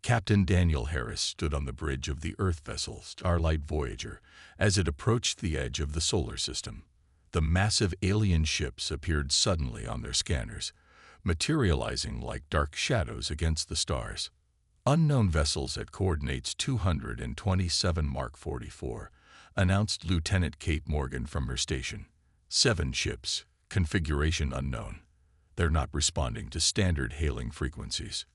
Captain Daniel Harris stood on the bridge of the Earth vessel Starlight Voyager as it approached the edge of the solar system. The massive alien ships appeared suddenly on their scanners, materializing like dark shadows against the stars. Unknown vessels at coordinates 227 Mark 44, announced Lieutenant Kate Morgan from her station. 7 ships, configuration unknown. They're not responding to standard hailing frequencies.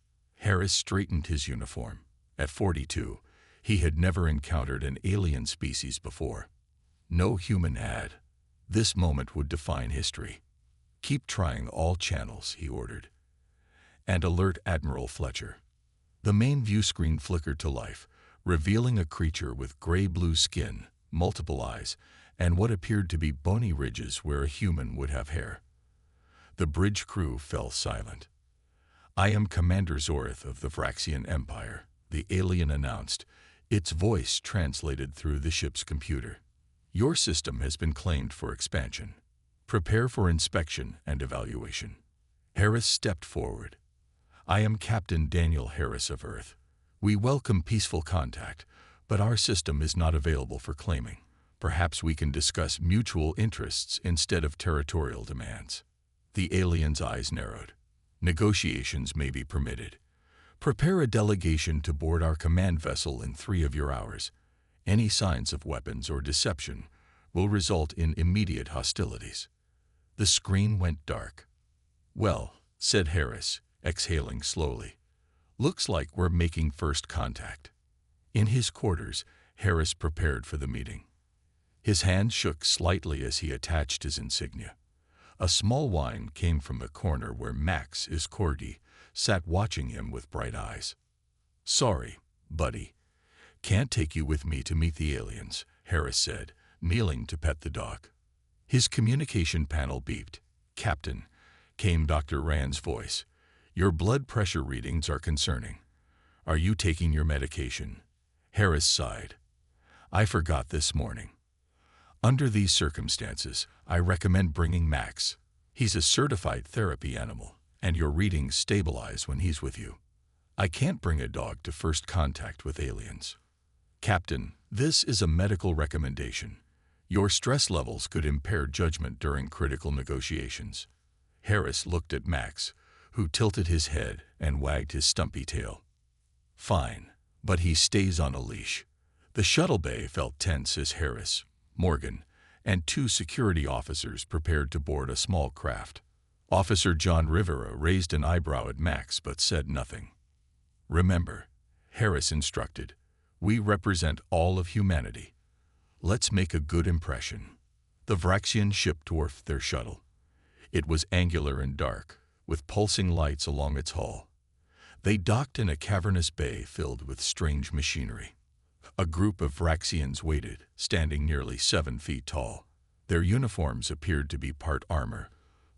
Harris straightened his uniform. At 42, he had never encountered an alien species before. No human had. This moment would define history. "Keep trying all channels," he ordered. "And alert Admiral Fletcher." The main view screen flickered to life, revealing a creature with gray-blue skin, multiple eyes, and what appeared to be bony ridges where a human would have hair. The bridge crew fell silent. "I am Commander Zorth of the Vraxian Empire," the alien announced, its voice translated through the ship's computer. "Your system has been claimed for expansion. Prepare for inspection and evaluation." Harris stepped forward. "I am Captain Daniel Harris of Earth. We welcome peaceful contact, but our system is not available for claiming. Perhaps we can discuss mutual interests instead of territorial demands." The alien's eyes narrowed. "Negotiations may be permitted. Prepare a delegation to board our command vessel in 3 of your hours. Any signs of weapons or deception will result in immediate hostilities." The screen went dark. "Well," said Harris, exhaling slowly, "looks like we're making first contact." In his quarters, Harris prepared for the meeting. His hand shook slightly as he attached his insignia. A small whine came from the corner where Max, his corgi, sat watching him with bright eyes. "Sorry, buddy. Can't take you with me to meet the aliens," Harris said, kneeling to pet the dog. His communication panel beeped. "Captain," came Dr. Rand's voice, "your blood pressure readings are concerning. Are you taking your medication?" Harris sighed. "I forgot this morning. Under these circumstances, I recommend bringing Max. He's a certified therapy animal, and your readings stabilize when he's with you. I can't bring a dog to first contact with aliens." "Captain, this is a medical recommendation. Your stress levels could impair judgment during critical negotiations." Harris looked at Max, who tilted his head and wagged his stumpy tail. "Fine, but he stays on a leash." The shuttle bay felt tense as Harris, Morgan, and 2 security officers prepared to board a small craft. Officer John Rivera raised an eyebrow at Max but said nothing. "Remember," Harris instructed, "we represent all of humanity. Let's make a good impression." The Vraxian ship dwarfed their shuttle. It was angular and dark, with pulsing lights along its hull. They docked in a cavernous bay filled with strange machinery. A group of Vraxians waited, standing nearly 7 feet tall. Their uniforms appeared to be part armor,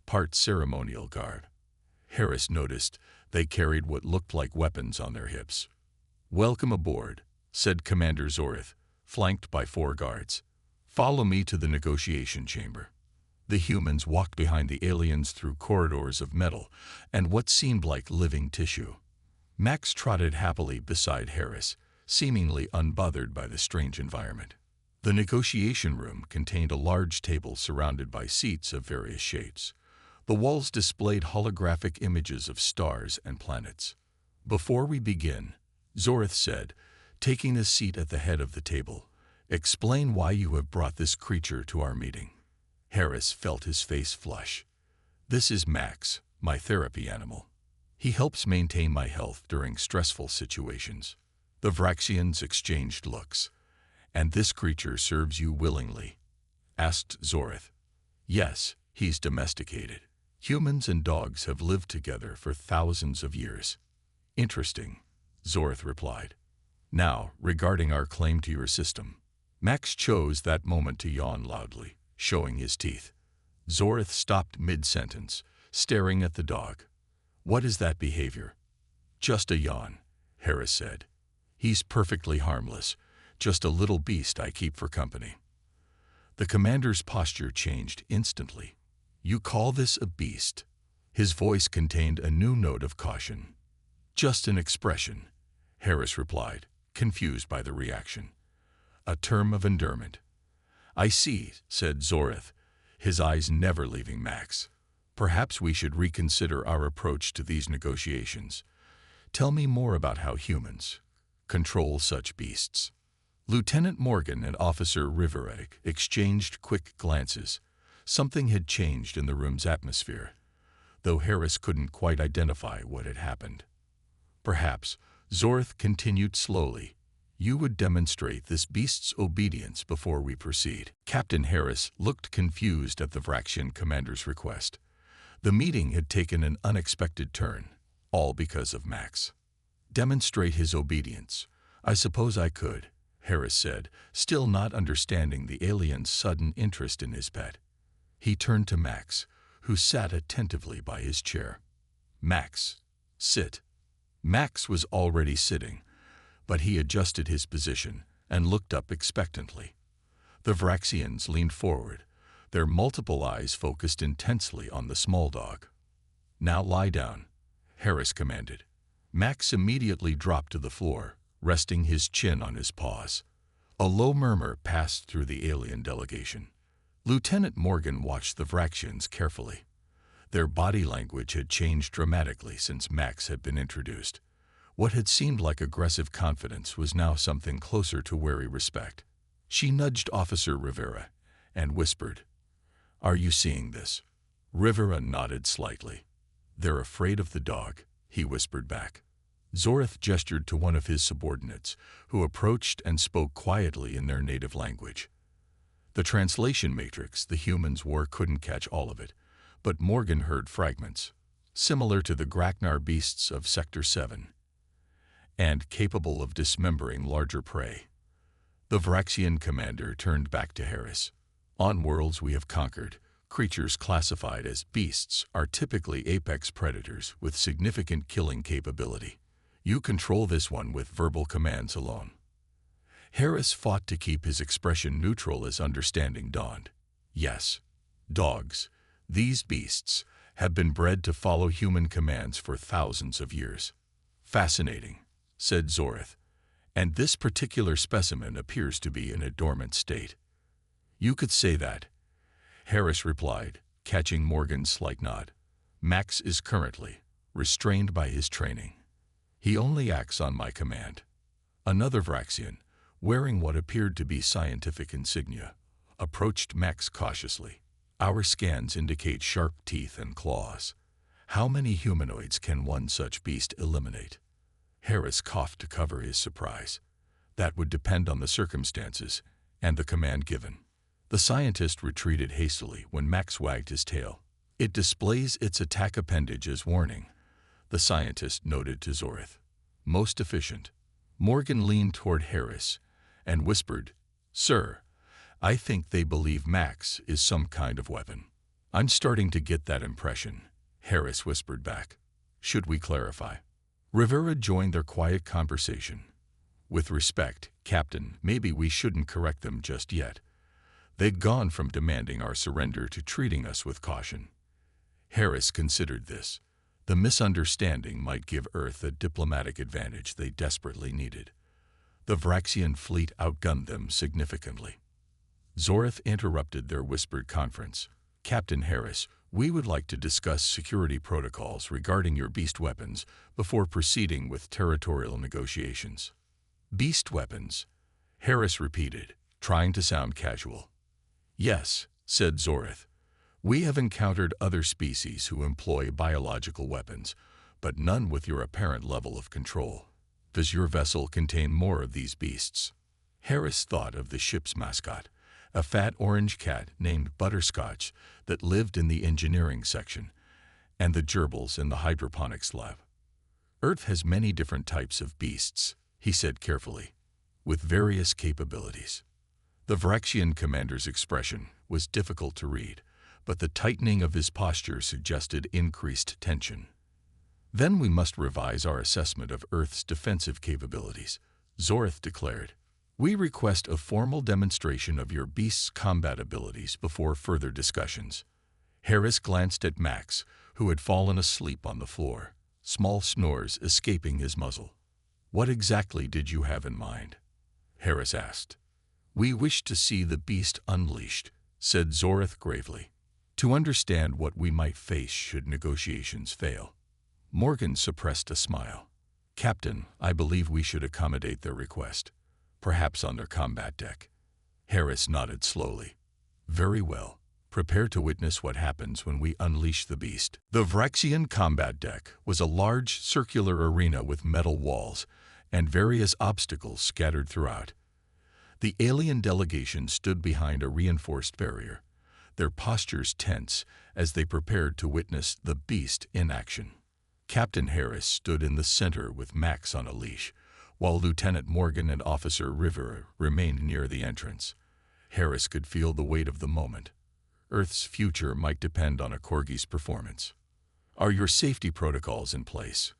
part ceremonial garb. Harris noticed they carried what looked like weapons on their hips. "Welcome aboard," said Commander Zorth, flanked by 4 guards. "Follow me to the negotiation chamber." The humans walked behind the aliens through corridors of metal and what seemed like living tissue. Max trotted happily beside Harris, seemingly unbothered by the strange environment. The negotiation room contained a large table surrounded by seats of various shapes. The walls displayed holographic images of stars and planets. "Before we begin," Zorth said, taking a seat at the head of the table, "explain why you have brought this creature to our meeting." Harris felt his face flush. "This is Max, my therapy animal. He helps maintain my health during stressful situations." The Vraxians exchanged looks. "And this creature serves you willingly?" asked Zorth. "Yes, he's domesticated. Humans and dogs have lived together for thousands of years." "Interesting," Zorth replied. "Now, regarding our claim to your system." Max chose that moment to yawn loudly, showing his teeth. Zorth stopped mid-sentence, staring at the dog. "What is that behavior?" "Just a yawn," Harris said. "He's perfectly harmless, just a little beast I keep for company." The commander's posture changed instantly. "You call this a beast?" His voice contained a new note of caution. "Just an expression," Harris replied, confused by the reaction. A term of endearment. I see, said Zorith, his eyes never leaving Max. Perhaps we should reconsider our approach to these negotiations. Tell me more about how humans control such beasts. Lieutenant Morgan and Officer Rivera exchanged quick glances. Something had changed in the room's atmosphere, though Harris couldn't quite identify what had happened. Perhaps, Zorith continued slowly, you would demonstrate this beast's obedience before we proceed. Captain Harris looked confused at the Vraxian commander's request. The meeting had taken an unexpected turn, all because of Max. Demonstrate his obedience. I suppose I could, Harris said, still not understanding the alien's sudden interest in his pet. He turned to Max, who sat attentively by his chair. Max, sit. Max was already sitting, but he adjusted his position and looked up expectantly. The Vraxians leaned forward, their multiple eyes focused intensely on the small dog. Now lie down, Harris commanded. Max immediately dropped to the floor, resting his chin on his paws. A low murmur passed through the alien delegation. Lieutenant Morgan watched the Vraxians carefully. Their body language had changed dramatically since Max had been introduced. What had seemed like aggressive confidence was now something closer to wary respect. She nudged Officer Rivera and whispered, Are you seeing this? Rivera nodded slightly. They're afraid of the dog, he whispered back. Zorith gestured to one of his subordinates, who approached and spoke quietly in their native language. The translation matrix the humans wore couldn't catch all of it, but Morgan heard fragments, similar to the Graknar beasts of Sector 7, and capable of dismembering larger prey. The Vraxian commander turned back to Harris. On worlds we have conquered, creatures classified as beasts are typically apex predators with significant killing capability. You control this one with verbal commands alone. Harris fought to keep his expression neutral as understanding dawned. Yes, dogs, these beasts, have been bred to follow human commands for thousands of years. Fascinating, said Zorith, and this particular specimen appears to be in a dormant state. You could say that, Harris replied, catching Morgan's slight nod. Max is currently restrained by his training. He only acts on my command. Another Vraxian, wearing what appeared to be scientific insignia, approached Max cautiously. Our scans indicate sharp teeth and claws. How many humanoids can one such beast eliminate? Harris coughed to cover his surprise. That would depend on the circumstances and the command given. The scientist retreated hastily when Max wagged his tail. It displays its attack appendage as warning, the scientist noted to Zorith. Most efficient. Morgan leaned toward Harris and whispered, Sir, I think they believe Max is some kind of weapon. I'm starting to get that impression, Harris whispered back. Should we clarify? Rivera joined their quiet conversation. With respect, Captain, maybe we shouldn't correct them just yet. They'd gone from demanding our surrender to treating us with caution. Harris considered this. The misunderstanding might give Earth a diplomatic advantage they desperately needed. The Vraxian fleet outgunned them significantly. Zorith interrupted their whispered conference. Captain Harris, we would like to discuss security protocols regarding your beast weapons before proceeding with territorial negotiations. Beast weapons, Harris repeated, trying to sound casual. Yes, said Zorith. We have encountered other species who employ biological weapons, but none with your apparent level of control. Does your vessel contain more of these beasts? Harris thought of the ship's mascot, a fat orange cat named Butterscotch that lived in the engineering section, and the gerbils in the hydroponics lab. Earth has many different types of beasts, he said carefully, with various capabilities. The Vraxian commander's expression was difficult to read, but the tightening of his posture suggested increased tension. Then we must revise our assessment of Earth's defensive capabilities, Zorith declared. We request a formal demonstration of your beast's combat abilities before further discussions. Harris glanced at Max, who had fallen asleep on the floor, small snores escaping his muzzle. "What exactly did you have in mind?" Harris asked. "We wish to see the beast unleashed," said Zorith gravely, "to understand what we might face should negotiations fail." Morgan suppressed a smile. "Captain, I believe we should accommodate their request, perhaps on their combat deck." Harris nodded slowly. "Very well. Prepare to witness what happens when we unleash the beast." The Vraxian combat deck was a large circular arena with metal walls and various obstacles scattered throughout. The alien delegation stood behind a reinforced barrier, their postures tense as they prepared to witness the beast in action. Captain Harris stood in the center with Max on a leash, while Lieutenant Morgan and Officer Rivera remained near the entrance. Harris could feel the weight of the moment. Earth's future might depend on a Corgi's performance. "Are your safety protocols in place?"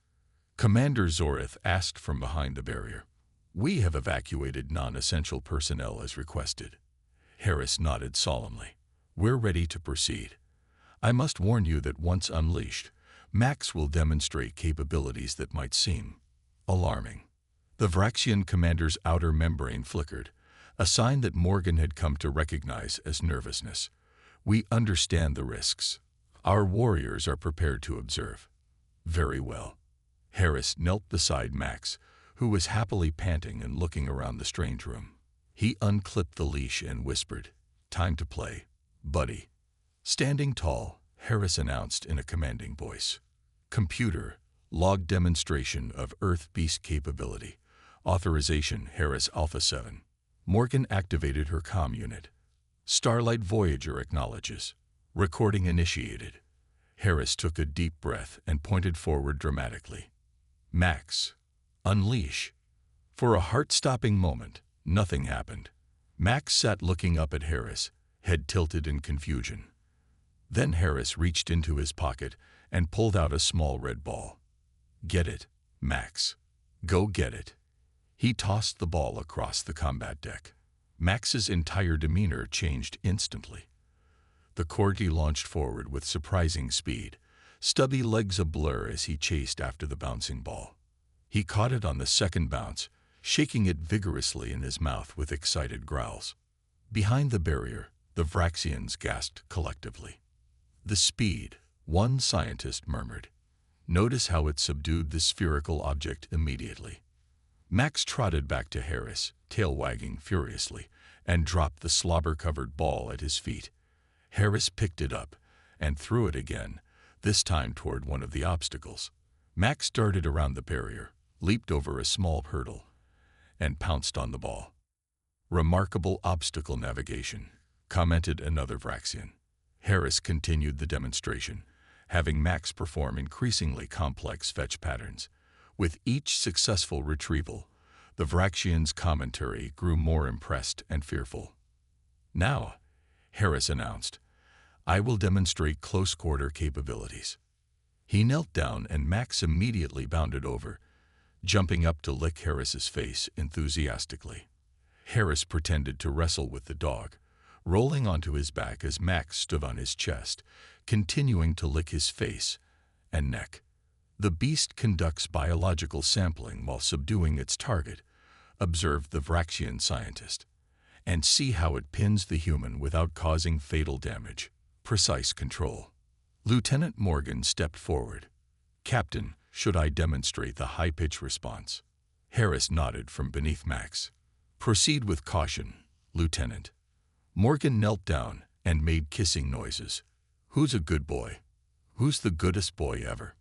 Commander Zorith asked from behind the barrier. "We have evacuated non-essential personnel as requested." Harris nodded solemnly. "We're ready to proceed. I must warn you that once unleashed, Max will demonstrate capabilities that might seem alarming." The Vraxian commander's outer membrane flickered, a sign that Morgan had come to recognize as nervousness. "We understand the risks. Our warriors are prepared to observe." "Very well." Harris knelt beside Max, who was happily panting and looking around the strange room. He unclipped the leash and whispered, "Time to play, buddy." Standing tall, Harris announced in a commanding voice, "Computer, log demonstration of Earth Beast capability. Authorization Harris Alpha 7. Morgan activated her comm unit. Starlight Voyager acknowledges. Recording initiated." Harris took a deep breath and pointed forward dramatically. "Max, unleash." For a heart-stopping moment, nothing happened. Max sat looking up at Harris, head tilted in confusion. Then Harris reached into his pocket and pulled out a small red ball. "Get it, Max. Go get it." He tossed the ball across the combat deck. Max's entire demeanor changed instantly. The Corgi launched forward with surprising speed, stubby legs a blur as he chased after the bouncing ball. He caught it on the second bounce, shaking it vigorously in his mouth with excited growls. Behind the barrier, the Vraxians gasped collectively. "The speed," one scientist murmured. "Notice how it subdued the spherical object immediately." Max trotted back to Harris, tail wagging furiously, and dropped the slobber-covered ball at his feet. Harris picked it up and threw it again, this time toward one of the obstacles. Max darted around the barrier, leaped over a small hurdle, and pounced on the ball. "Remarkable obstacle navigation," commented another Vraxian. Harris continued the demonstration, having Max perform increasingly complex fetch patterns. With each successful retrieval, the Vraxian's commentary grew more impressed and fearful. "Now," Harris announced, "I will demonstrate close-quarter capabilities." He knelt down and Max immediately bounded over, jumping up to lick Harris's face enthusiastically. Harris pretended to wrestle with the dog, rolling onto his back as Max stood on his chest, continuing to lick his face and neck. "The beast conducts biological sampling while subduing its target," observed the Vraxian scientist. "And see how it pins the human without causing fatal damage. Precise control." Lieutenant Morgan stepped forward. "Captain, should I demonstrate the high-pitch response?" Harris nodded from beneath Max. "Proceed with caution, Lieutenant." Morgan knelt down and made kissing noises. "Who's a good boy? Who's the goodest boy ever?"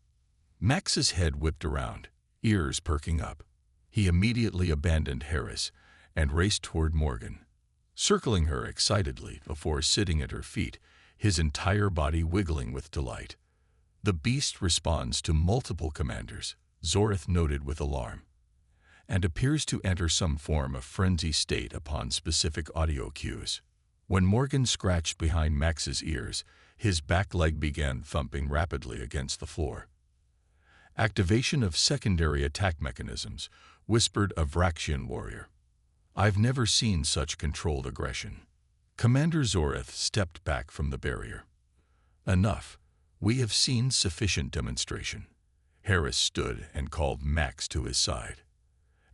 Max's head whipped around, ears perking up. He immediately abandoned Harris and raced toward Morgan, circling her excitedly before sitting at her feet, his entire body wiggling with delight. "The beast responds to multiple commanders," Zorith noted with alarm, "and appears to enter some form of frenzy state upon specific audio cues." When Morgan scratched behind Max's ears, his back leg began thumping rapidly against the floor. "Activation of secondary attack mechanisms," whispered a Vraxian warrior. "I've never seen such controlled aggression." Commander Zorith stepped back from the barrier. "Enough. We have seen sufficient demonstration." Harris stood and called Max to his side.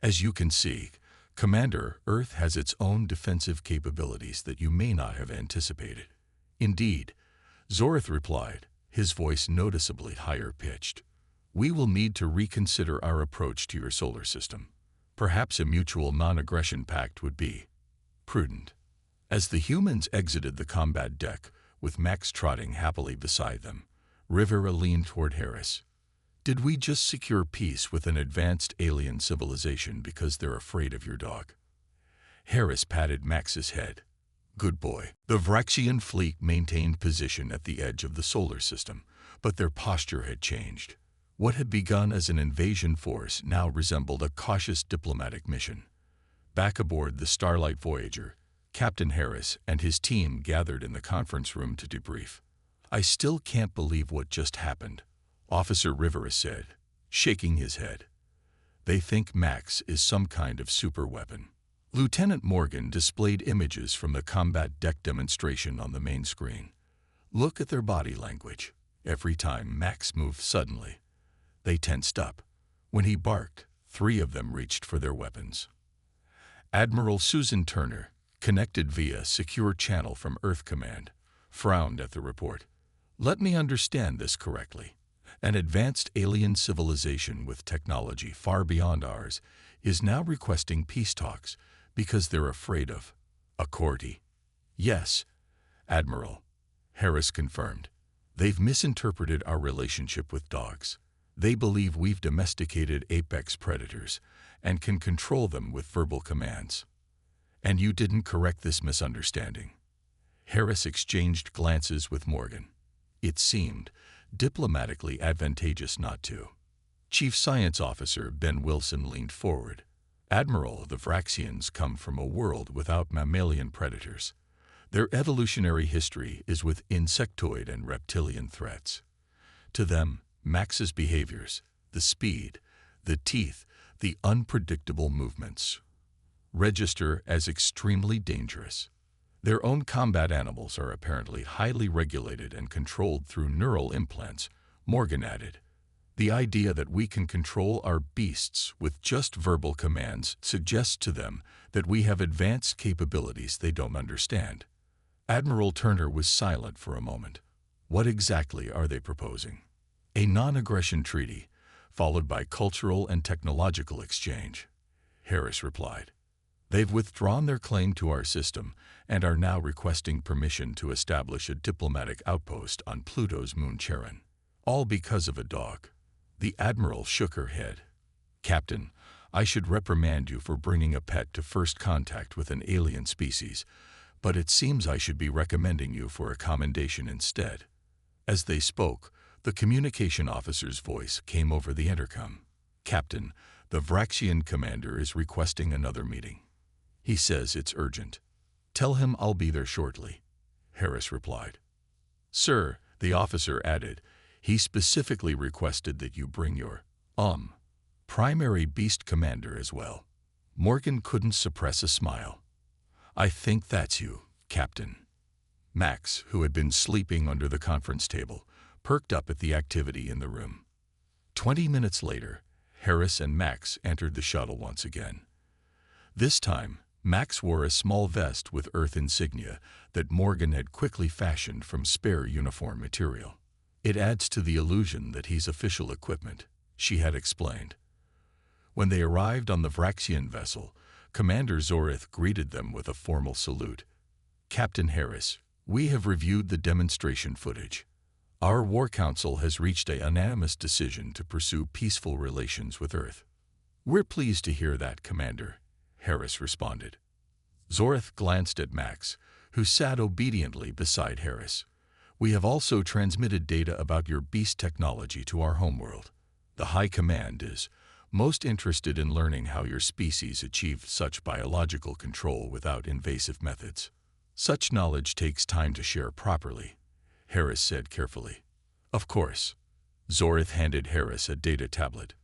As you can see, Commander, Earth has its own defensive capabilities that you may not have anticipated. Indeed, Zorith replied, his voice noticeably higher-pitched. We will need to reconsider our approach to your solar system. Perhaps a mutual non-aggression pact would be prudent. As the humans exited the combat deck, with Max trotting happily beside them, Rivera leaned toward Harris. Did we just secure peace with an advanced alien civilization because they're afraid of your dog? Harris patted Max's head. Good boy. The Vraxian fleet maintained position at the edge of the solar system, but their posture had changed. What had begun as an invasion force now resembled a cautious diplomatic mission. Back aboard the Starlight Voyager, Captain Harris and his team gathered in the conference room to debrief. I still can't believe what just happened, Officer Rivera said, shaking his head. They think Max is some kind of superweapon. Lieutenant Morgan displayed images from the combat deck demonstration on the main screen. Look at their body language. Every time Max moved suddenly, they tensed up. When he barked, 3 of them reached for their weapons. Admiral Susan Turner, connected via secure channel from Earth Command, frowned at the report. Let me understand this correctly. An advanced alien civilization with technology far beyond ours is now requesting peace talks because they're afraid of a Corti. Yes, Admiral, Harris confirmed. They've misinterpreted our relationship with dogs. They believe we've domesticated apex predators and can control them with verbal commands. And you didn't correct this misunderstanding. Harris exchanged glances with Morgan. It seemed diplomatically advantageous not to. Chief Science Officer Ben Wilson leaned forward. Admiral, the Vraxians come from a world without mammalian predators. Their evolutionary history is with insectoid and reptilian threats. To them, Max's behaviors, the speed, the teeth, the unpredictable movements, register as extremely dangerous. Their own combat animals are apparently highly regulated and controlled through neural implants, Morgan added. The idea that we can control our beasts with just verbal commands suggests to them that we have advanced capabilities they don't understand. Admiral Turner was silent for a moment. What exactly are they proposing? A non-aggression treaty, followed by cultural and technological exchange, Harris replied. They've withdrawn their claim to our system and are now requesting permission to establish a diplomatic outpost on Pluto's moon Charon. All because of a dog. The Admiral shook her head. Captain, I should reprimand you for bringing a pet to first contact with an alien species, but it seems I should be recommending you for a commendation instead. As they spoke, the communication officer's voice came over the intercom. Captain, the Vraxian commander is requesting another meeting. He says it's urgent. Tell him I'll be there shortly, Harris replied. Sir, the officer added, he specifically requested that you bring your, primary beast commander as well. Morgan couldn't suppress a smile. I think that's you, Captain. Max, who had been sleeping under the conference table, perked up at the activity in the room. 20 minutes later, Harris and Max entered the shuttle once again. This time, Max wore a small vest with Earth insignia that Morgan had quickly fashioned from spare uniform material. It adds to the illusion that he's official equipment, she had explained. When they arrived on the Vraxian vessel, Commander Zorith greeted them with a formal salute. Captain Harris, we have reviewed the demonstration footage. Our War Council has reached a unanimous decision to pursue peaceful relations with Earth. We're pleased to hear that, Commander, Harris responded. Zorith glanced at Max, who sat obediently beside Harris. We have also transmitted data about your beast technology to our homeworld. The High Command is most interested in learning how your species achieved such biological control without invasive methods. Such knowledge takes time to share properly, Harris said carefully. Of course. Zorith handed Harris a data tablet.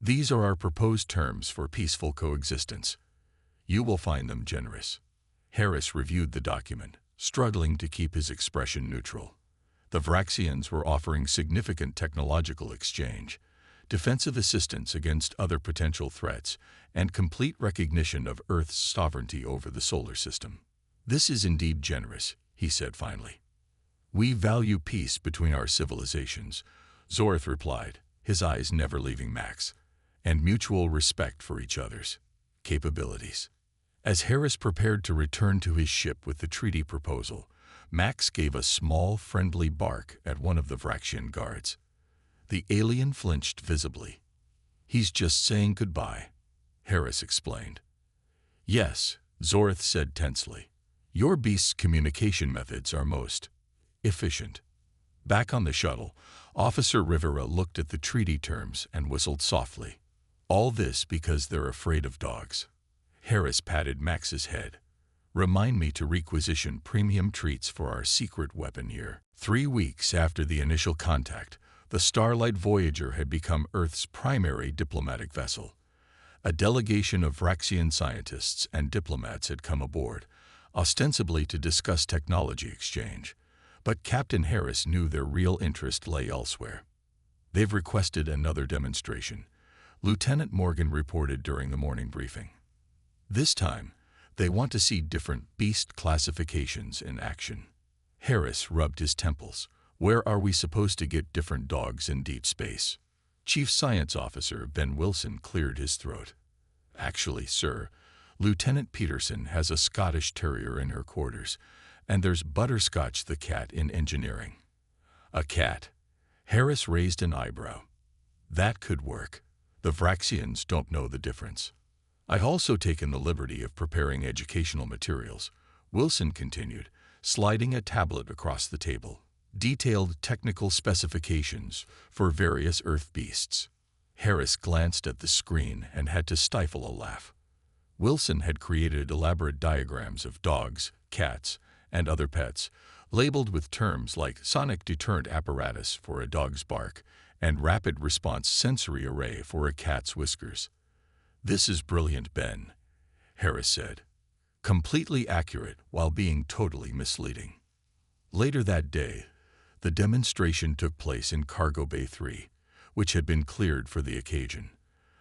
These are our proposed terms for peaceful coexistence. You will find them generous. Harris reviewed the document, struggling to keep his expression neutral. The Vraxians were offering significant technological exchange, defensive assistance against other potential threats, and complete recognition of Earth's sovereignty over the solar system. This is indeed generous, he said finally. We value peace between our civilizations, Zorth replied, his eyes never leaving Max, and mutual respect for each other's capabilities. As Harris prepared to return to his ship with the treaty proposal, Max gave a small, friendly bark at one of the Vraxian guards. The alien flinched visibly. He's just saying goodbye, Harris explained. Yes, Zorth said tensely. Your beast's communication methods are most efficient. Back on the shuttle, Officer Rivera looked at the treaty terms and whistled softly. All this because they're afraid of dogs. Harris patted Max's head. Remind me to requisition premium treats for our secret weapon here. 3 weeks after the initial contact, the Starlight Voyager had become Earth's primary diplomatic vessel. A delegation of Vraxian scientists and diplomats had come aboard, ostensibly to discuss technology exchange. But Captain Harris knew their real interest lay elsewhere. They've requested another demonstration, Lieutenant Morgan reported during the morning briefing. This time, they want to see different beast classifications in action. Harris rubbed his temples. Where are we supposed to get different dogs in deep space? Chief Science Officer Ben Wilson cleared his throat. Actually, sir, Lieutenant Peterson has a Scottish Terrier in her quarters, and there's Butterscotch the cat in engineering. A cat? Harris raised an eyebrow. That could work. The Vraxians don't know the difference. I've also taken the liberty of preparing educational materials, Wilson continued, sliding a tablet across the table. Detailed technical specifications for various Earth beasts. Harris glanced at the screen and had to stifle a laugh. Wilson had created elaborate diagrams of dogs, cats, and other pets, labeled with terms like sonic deterrent apparatus for a dog's bark and rapid response sensory array for a cat's whiskers. This is brilliant, Ben, Harris said. Completely accurate while being totally misleading. Later that day, the demonstration took place in Cargo Bay 3, which had been cleared for the occasion.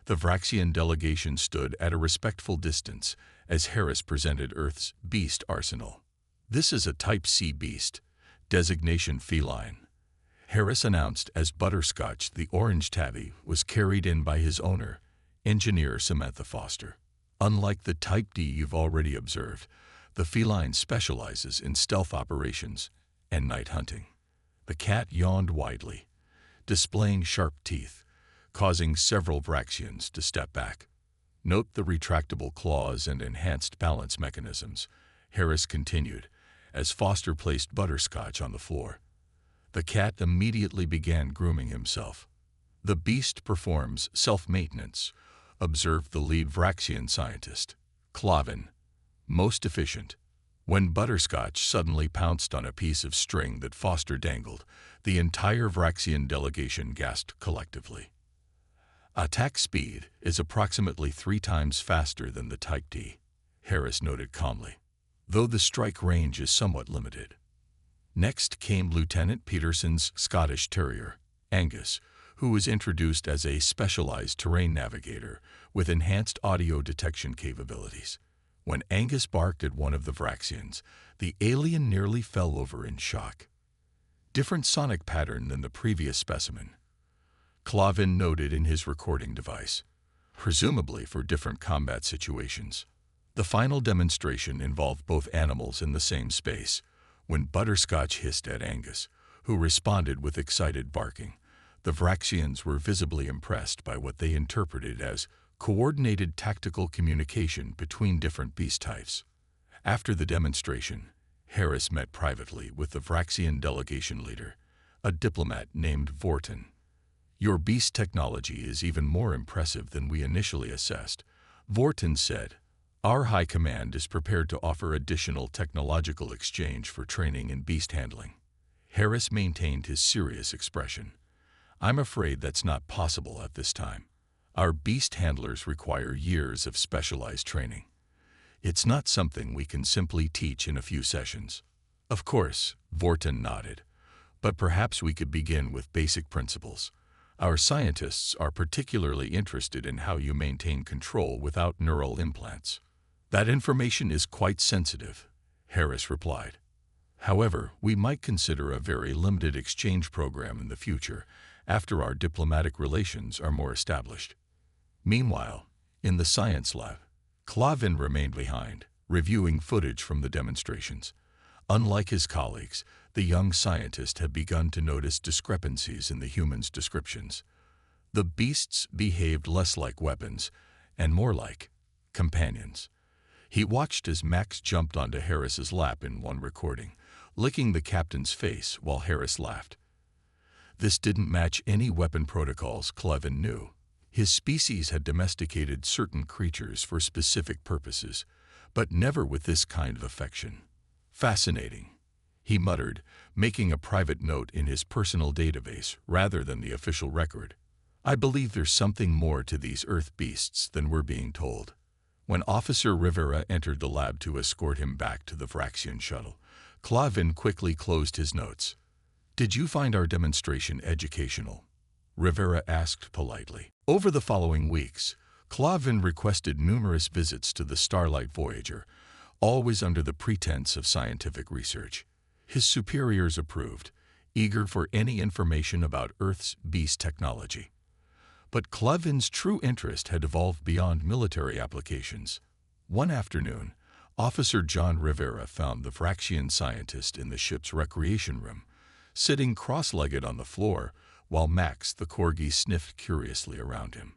The Vraxian delegation stood at a respectful distance as Harris presented Earth's beast arsenal. This is a Type C beast, designation feline, Harris announced as Butterscotch the orange tabby was carried in by his owner, engineer Samantha Foster. Unlike the Type D you've already observed, the feline specializes in stealth operations and night hunting. The cat yawned widely, displaying sharp teeth, causing several Vraxians to step back. Note the retractable claws and enhanced balance mechanisms, Harris continued, as Foster placed Butterscotch on the floor. The cat immediately began grooming himself. The beast performs self-maintenance, observed the lead Vraxian scientist, Clavin. Most efficient. When Butterscotch suddenly pounced on a piece of string that Foster dangled, the entire Vraxian delegation gasped collectively. Attack speed is approximately 3 times faster than the Type D, Harris noted calmly, though the strike range is somewhat limited. Next came Lieutenant Peterson's Scottish Terrier, Angus, who was introduced as a specialized terrain navigator with enhanced audio detection capabilities. When Angus barked at one of the Vraxians, the alien nearly fell over in shock. Different sonic pattern than the previous specimen, Clavin noted in his recording device, presumably for different combat situations. The final demonstration involved both animals in the same space. When Butterscotch hissed at Angus, who responded with excited barking, the Vraxians were visibly impressed by what they interpreted as coordinated tactical communication between different beast types. After the demonstration, Harris met privately with the Vraxian delegation leader, a diplomat named Vorton. Your beast technology is even more impressive than we initially assessed, Vorton said. Our High Command is prepared to offer additional technological exchange for training in beast handling. Harris maintained his serious expression. I'm afraid that's not possible at this time. Our beast handlers require years of specialized training. It's not something we can simply teach in a few sessions. Of course, Vorton nodded, but perhaps we could begin with basic principles. Our scientists are particularly interested in how you maintain control without neural implants. That information is quite sensitive, Harris replied. However, we might consider a very limited exchange program in the future, after our diplomatic relations are more established. Meanwhile, in the science lab, Clavin remained behind, reviewing footage from the demonstrations. Unlike his colleagues, the young scientist had begun to notice discrepancies in the humans' descriptions. The beasts behaved less like weapons and more like companions. He watched as Max jumped onto Harris's lap in one recording, licking the captain's face while Harris laughed. This didn't match any weapon protocols Clavin knew. His species had domesticated certain creatures for specific purposes, but never with this kind of affection. Fascinating, he muttered, making a private note in his personal database rather than the official record. I believe there's something more to these Earth beasts than we're being told. When Officer Rivera entered the lab to escort him back to the Vraxian shuttle, Clavin quickly closed his notes. Did you find our demonstration educational? Rivera asked politely. Over the following weeks, Clavin requested numerous visits to the Starlight Voyager, always under the pretense of scientific research. His superiors approved, eager for any information about Earth's beast technology. But Clavin's true interest had evolved beyond military applications. One afternoon, Officer John Rivera found the Vraxian scientist in the ship's recreation room, sitting cross-legged on the floor, while Max the corgi sniffed curiously around him.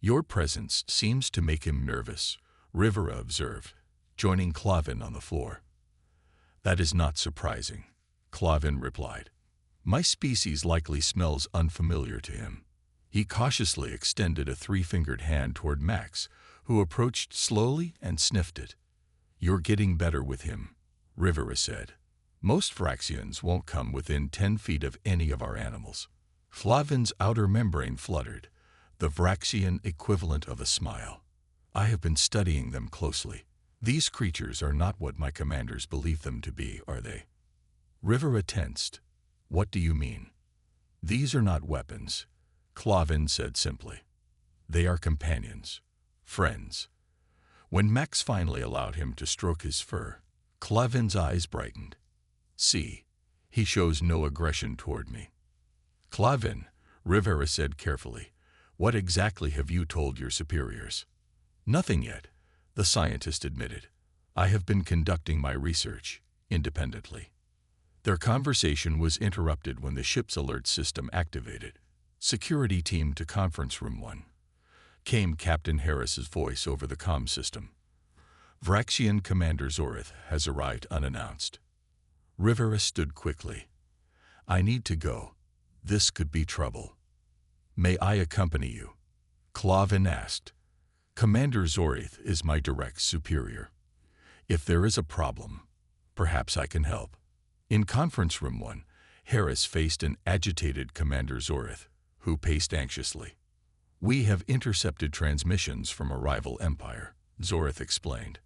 Your presence seems to make him nervous, Rivera observed, joining Clavin on the floor. That is not surprising, Clavin replied. My species likely smells unfamiliar to him. He cautiously extended a three-fingered hand toward Max, who approached slowly and sniffed it. You're getting better with him, Rivera said. Most Vraxians won't come within 10 feet of any of our animals. Clavin's outer membrane fluttered, the Vraxian equivalent of a smile. I have been studying them closely. These creatures are not what my commanders believe them to be, are they? Rivera tensed. What do you mean? These are not weapons, Clavin said simply. They are companions, friends. When Max finally allowed him to stroke his fur, Clavin's eyes brightened. See, he shows no aggression toward me. Clavin, Rivera said carefully, what exactly have you told your superiors? Nothing yet, the scientist admitted. I have been conducting my research independently. Their conversation was interrupted when the ship's alert system activated. Security team to conference room 1. Came Captain Harris's voice over the comm system. Vraxian Commander Zorith has arrived unannounced. Rivera stood quickly. I need to go. This could be trouble. May I accompany you? Clavin asked. Commander Zorith is my direct superior. If there is a problem, perhaps I can help. In conference room 1, Harris faced an agitated Commander Zorith, who paced anxiously. We have intercepted transmissions from a rival empire, Zorith explained.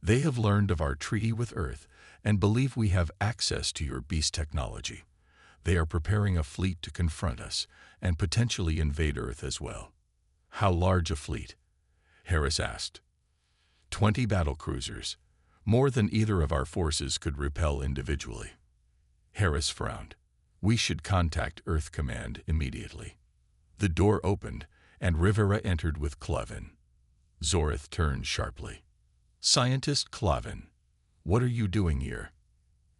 They have learned of our treaty with Earth and believe we have access to your beast technology. They are preparing a fleet to confront us and potentially invade Earth as well. How large a fleet? Harris asked. 20 battlecruisers, more than either of our forces could repel individually. Harris frowned. We should contact Earth Command immediately. The door opened, and Rivera entered with Clavin. Zorith turned sharply. Scientist Clavin, what are you doing here?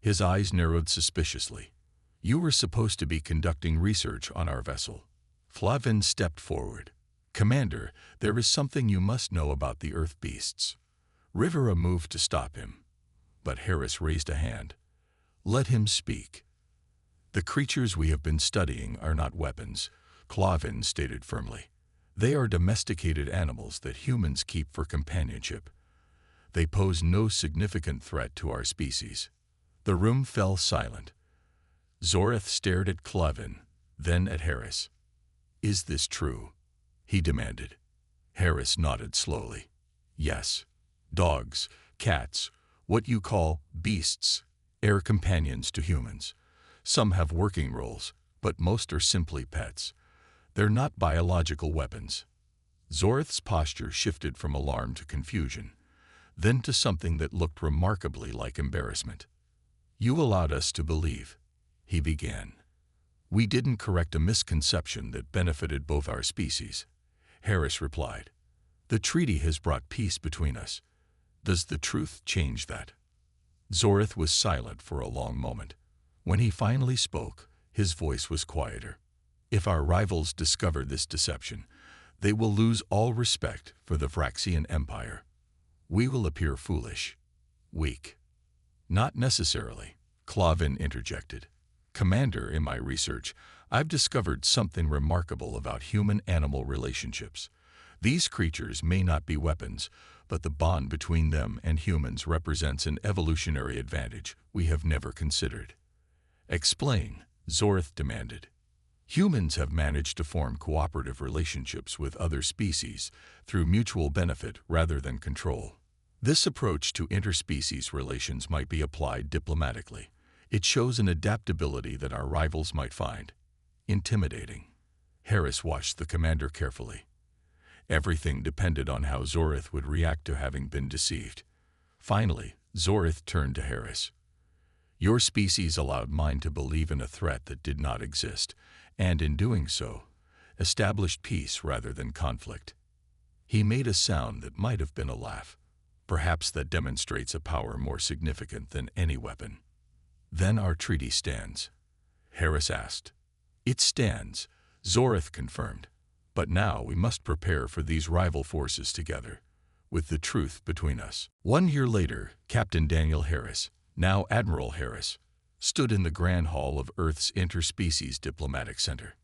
His eyes narrowed suspiciously. You were supposed to be conducting research on our vessel. Clavin stepped forward. Commander, there is something you must know about the Earth beasts. Rivera moved to stop him, but Harris raised a hand. Let him speak. The creatures we have been studying are not weapons, Clavin stated firmly. They are domesticated animals that humans keep for companionship. They pose no significant threat to our species. The room fell silent. Zorith stared at Clavin, then at Harris. Is this true? He demanded. Harris nodded slowly. Yes. Dogs, cats, what you call beasts, are companions to humans. Some have working roles, but most are simply pets. They're not biological weapons. Zorith's posture shifted from alarm to confusion, then to something that looked remarkably like embarrassment. "You allowed us to believe," he began. "We didn't correct a misconception that benefited both our species," Harris replied. "The treaty has brought peace between us. Does the truth change that?" Zorith was silent for a long moment. When he finally spoke, his voice was quieter. "If our rivals discover this deception, they will lose all respect for the Vraxian Empire. We will appear foolish, weak." "Not necessarily," Clavin interjected. "Commander, in my research, I've discovered something remarkable about human-animal relationships. These creatures may not be weapons, but the bond between them and humans represents an evolutionary advantage we have never considered." "Explain," Zorith demanded. "Humans have managed to form cooperative relationships with other species through mutual benefit rather than control. This approach to interspecies relations might be applied diplomatically. It shows an adaptability that our rivals might find intimidating." Harris watched the commander carefully. Everything depended on how Zorith would react to having been deceived. Finally, Zorith turned to Harris. "Your species allowed mine to believe in a threat that did not exist, and in doing so, established peace rather than conflict." He made a sound that might have been a laugh. "Perhaps that demonstrates a power more significant than any weapon." "Then our treaty stands?" Harris asked. "It stands," Zorith confirmed. "But now we must prepare for these rival forces together, with the truth between us." 1 year later, Captain Daniel Harris, now Admiral Harris, stood in the Grand Hall of Earth's Interspecies Diplomatic Center.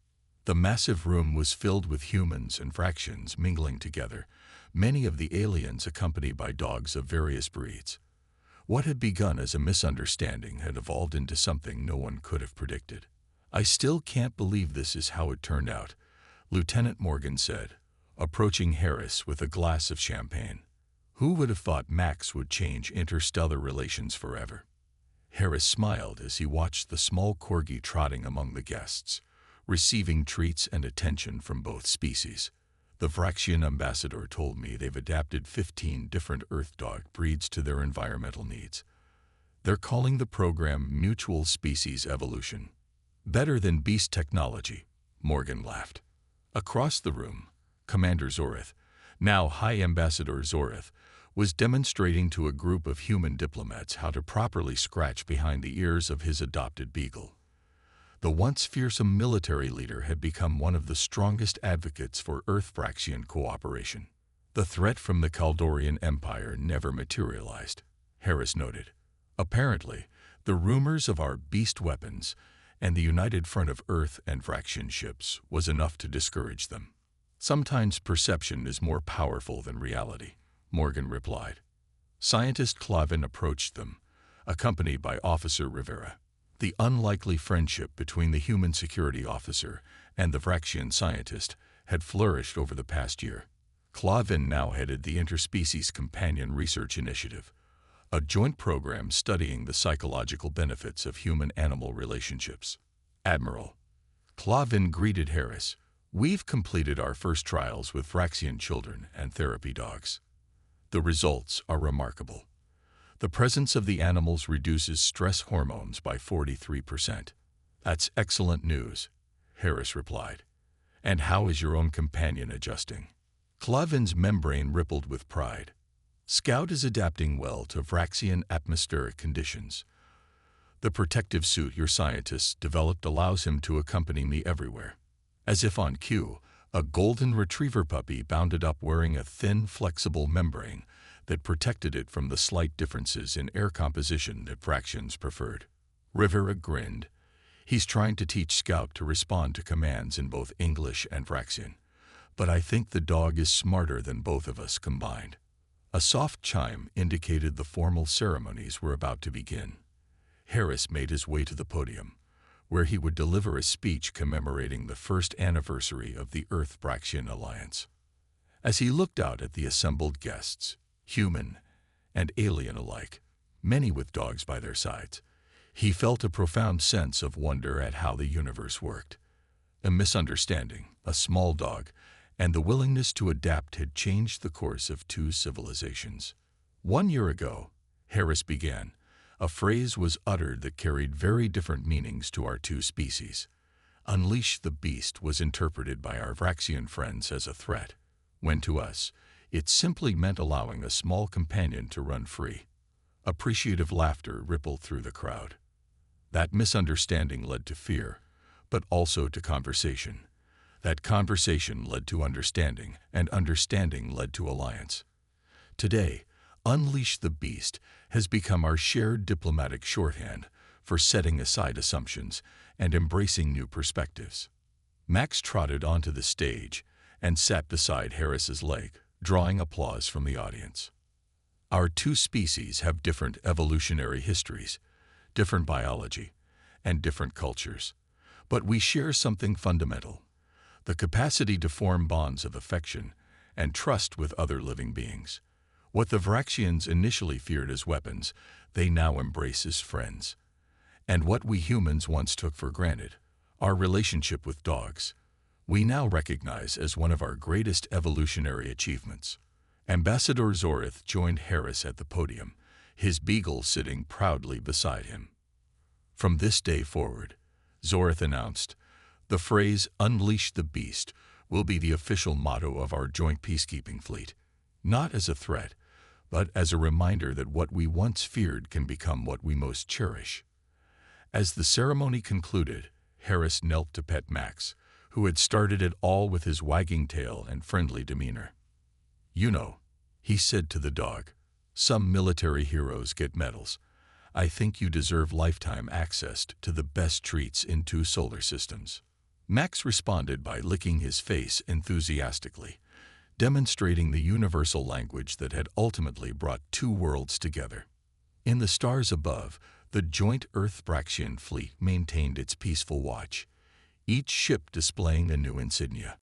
The massive room was filled with humans and Vraxians mingling together, many of the aliens accompanied by dogs of various breeds. What had begun as a misunderstanding had evolved into something no one could have predicted. "I still can't believe this is how it turned out," Lieutenant Morgan said, approaching Harris with a glass of champagne. "Who would have thought Max would change interstellar relations forever?" Harris smiled as he watched the small corgi trotting among the guests, receiving treats and attention from both species. "The Vraxian ambassador told me they've adapted 15 different Earth dog breeds to their environmental needs. They're calling the program Mutual Species Evolution. Better than beast technology," Morgan laughed. Across the room, Commander Zorith, now High Ambassador Zorith, was demonstrating to a group of human diplomats how to properly scratch behind the ears of his adopted beagle. The once fearsome military leader had become one of the strongest advocates for Earth-Vraxian cooperation. "The threat from the Kaldorian Empire never materialized," Harris noted. "Apparently, the rumors of our beast weapons and the united front of Earth and Vraxian ships was enough to discourage them." "Sometimes perception is more powerful than reality," Morgan replied. Scientist Clavin approached them, accompanied by Officer Rivera. The unlikely friendship between the human security officer and the Vraxian scientist had flourished over the past year. Clavin now headed the Interspecies Companion Research Initiative, a joint program studying the psychological benefits of human-animal relationships. "Admiral," Clavin greeted Harris, "we've completed our first trials with Vraxian children and therapy dogs. The results are remarkable. The presence of the animals reduces stress hormones by 43%. "That's excellent news," Harris replied. "And how is your own companion adjusting?" Clavin's membrane rippled with pride. "Scout is adapting well to Vraxian atmospheric conditions. The protective suit your scientists developed allows him to accompany me everywhere." As if on cue, a golden retriever puppy bounded up wearing a thin, flexible membrane that protected it from the slight differences in air composition that Vraxians preferred. Rivera grinned. "He's trying to teach Scout to respond to commands in both English and Vraxian. But I think the dog is smarter than both of us combined." A soft chime indicated the formal ceremonies were about to begin. Harris made his way to the podium, where he would deliver a speech commemorating the first anniversary of the Earth-Vraxian Alliance. As he looked out at the assembled guests, human and alien alike, many with dogs by their sides, he felt a profound sense of wonder at how the universe worked. A misunderstanding, a small dog, and the willingness to adapt had changed the course of two civilizations. 1 year ago, Harris began. A phrase was uttered that carried very different meanings to our two species. Unleash the beast was interpreted by our Vraxian friends as a threat, when to us, it simply meant allowing a small companion to run free. Appreciative laughter rippled through the crowd. That misunderstanding led to fear, but also to conversation. That conversation led to understanding, and understanding led to alliance. Today, Unleash the Beast has become our shared diplomatic shorthand for setting aside assumptions and embracing new perspectives. Max trotted onto the stage and sat beside Harris's leg, drawing applause from the audience. Our two species have different evolutionary histories, different biology, and different cultures, but we share something fundamental: the capacity to form bonds of affection and trust with other living beings. What the Vraxians initially feared as weapons, they now embrace as friends. And what we humans once took for granted, our relationship with dogs, we now recognize as one of our greatest evolutionary achievements. Ambassador Zorith joined Harris at the podium, his beagle sitting proudly beside him. From this day forward, Zorith announced, the phrase "Unleash the Beast" will be the official motto of our joint peacekeeping fleet, not as a threat, but as a reminder that what we once feared can become what we most cherish. As the ceremony concluded, Harris knelt to pet Max, who had started it all with his wagging tail and friendly demeanor. "You know," he said to the dog, "some military heroes get medals. I think you deserve lifetime access to the best treats in two solar systems." Max responded by licking his face enthusiastically, demonstrating the universal language that had ultimately brought two worlds together. In the stars above, the joint Earth-Vraxian fleet maintained its peaceful watch, each ship displaying a new insignia.